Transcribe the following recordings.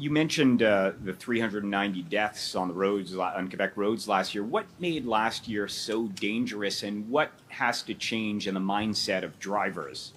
You mentioned the 390 deaths on the roads on Quebec roads last year. What made last year so dangerous, and what has to change in the mindset of drivers?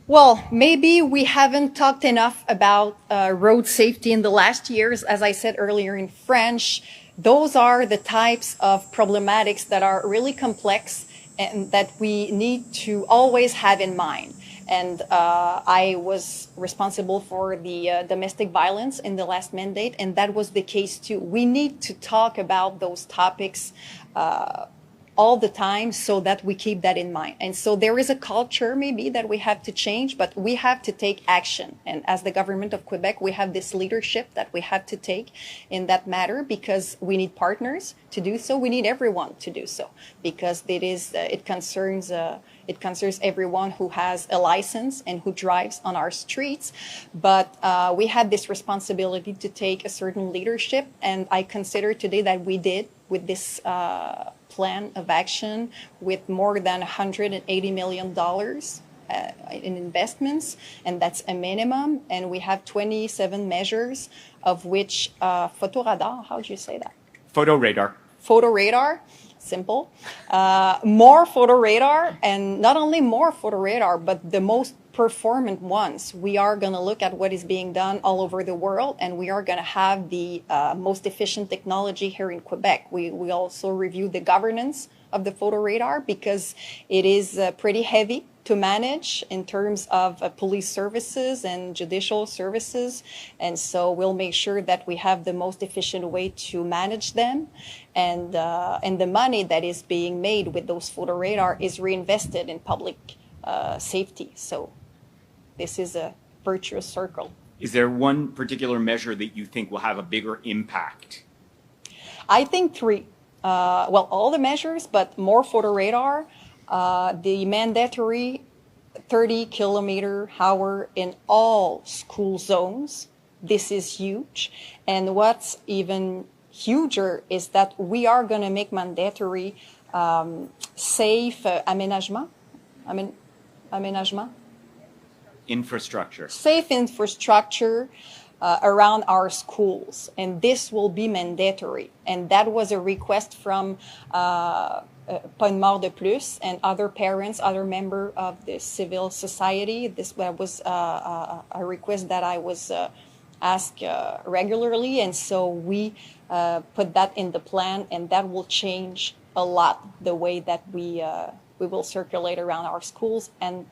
Well, maybe we haven't talked enough about road safety in the last years. As I said earlier in French, those are the types of problematics that are really complex and that we need to always have in mind. And I was responsible for the domestic violence in the last mandate, and that was the case too. We need to talk about those topics all the time so that we keep that in mind. And so there is a culture maybe that we have to change, but we have to take action. And as the government of Quebec, we have this leadership that we have to take in that matter because we need partners to do so. We need everyone to do so because it concerns everyone who has a license and who drives on our streets. But we had this responsibility to take a certain leadership, and I consider today that we did with this plan of action with more than $180 million in investments, and that's a minimum. And we have 27 measures, of which photo radar, how do you say that? Photo radar. Photo radar, simple. More photo radar, and not only more photo radar, but the most performant ones. We are going to look at what is being done all over the world, and we are going to have the most efficient technology here in Quebec. We also review the governance of the photo radar because it is pretty heavy to manage in terms of police services and judicial services. And so we'll make sure that we have the most efficient way to manage them. And the money that is being made with those photo radar is reinvested in public safety. So this is a virtuous circle. Is there one particular measure that you think will have a bigger impact? I think three. Well, all the measures, but more photo radar, the mandatory 30-kilometer-hour in all school zones. This is huge. And what's even huger is that we are going to make mandatory safe aménagement. Infrastructure. Safe infrastructure around our schools, and this will be mandatory. And that was a request from Pas une mort de plus and other parents, other members of the civil society. This was a request that I was asked regularly, and so we put that in the plan, and that will change a lot the way that we will circulate around our schools, and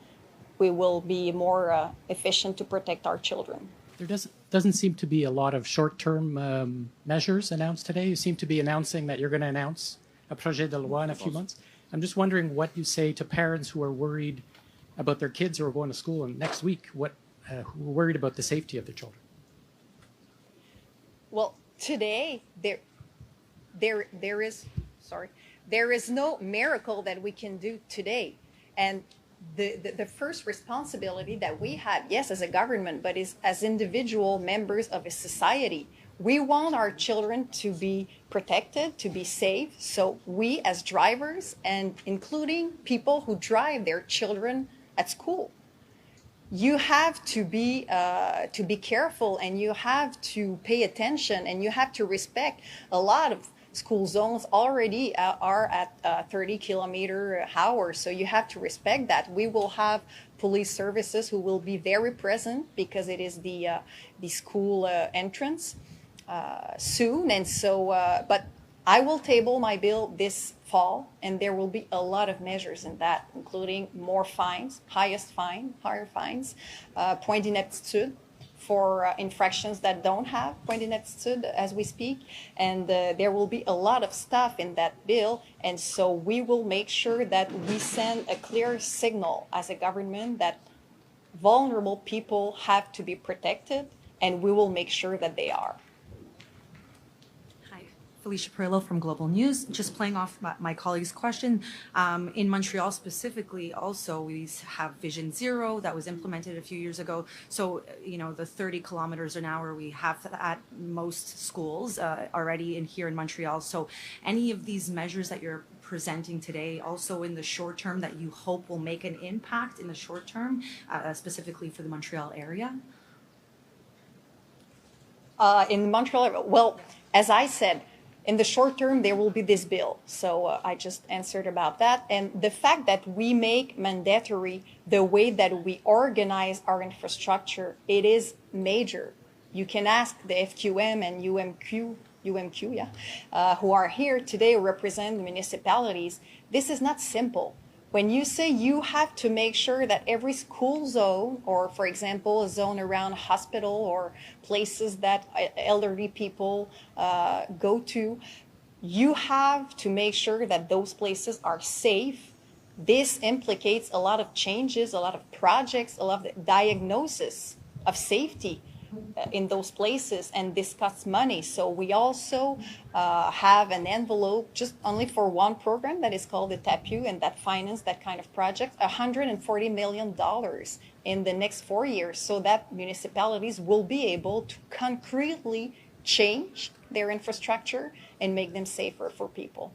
we will be more efficient to protect our children. There doesn't seem to be a lot of short-term measures announced today. You seem to be announcing that you're going to announce a projet de loi in a few months. I'm just wondering what you say to parents who are worried about their kids who are going to school and next week, who are worried about the safety of their children. Well, today there is no miracle that we can do today, and the first responsibility that we have, yes, as a government, but is as individual members of a society. We want our children to be protected, to be safe. So we as drivers, and including people who drive their children at school, you have to be careful, and you have to pay attention, and you have to respect. A lot of school zones already are at 30-kilometer-hour, so you have to respect that. We will have police services who will be very present because it is the school entrance soon. And so, but I will table my bill this fall, and there will be a lot of measures in that, including more fines, higher fines, point d'inaptitude for infractions that don't have point d'inaptitude as we speak. And there will be a lot of stuff in that bill. And so we will make sure that we send a clear signal as a government that vulnerable people have to be protected, and we will make sure that they are. Felicia Perillo from Global News. Just playing off my colleague's question, in Montreal specifically, also we have Vision Zero that was implemented a few years ago. So, the 30 kilometers an hour, we have at most schools already here in Montreal. So any of these measures that you're presenting today, also in the short term, that you hope will make an impact in the short term, specifically for the Montreal area? In Montreal, well, as I said, in the short term, there will be this bill. So I just answered about that. And the fact that we make mandatory the way that we organize our infrastructure, it is major. You can ask the FQM and UMQ, yeah, who are here today, represent the municipalities. This is not simple. When you say you have to make sure that every school zone, or for example, a zone around a hospital or places that elderly people go to, you have to make sure that those places are safe. This implicates a lot of changes, a lot of projects, a lot of diagnosis of safety in those places, and this costs money. So we also have an envelope just only for one program that is called the TAPU, and that finance that kind of project, $140 million in the next 4 years, so that municipalities will be able to concretely change their infrastructure and make them safer for people.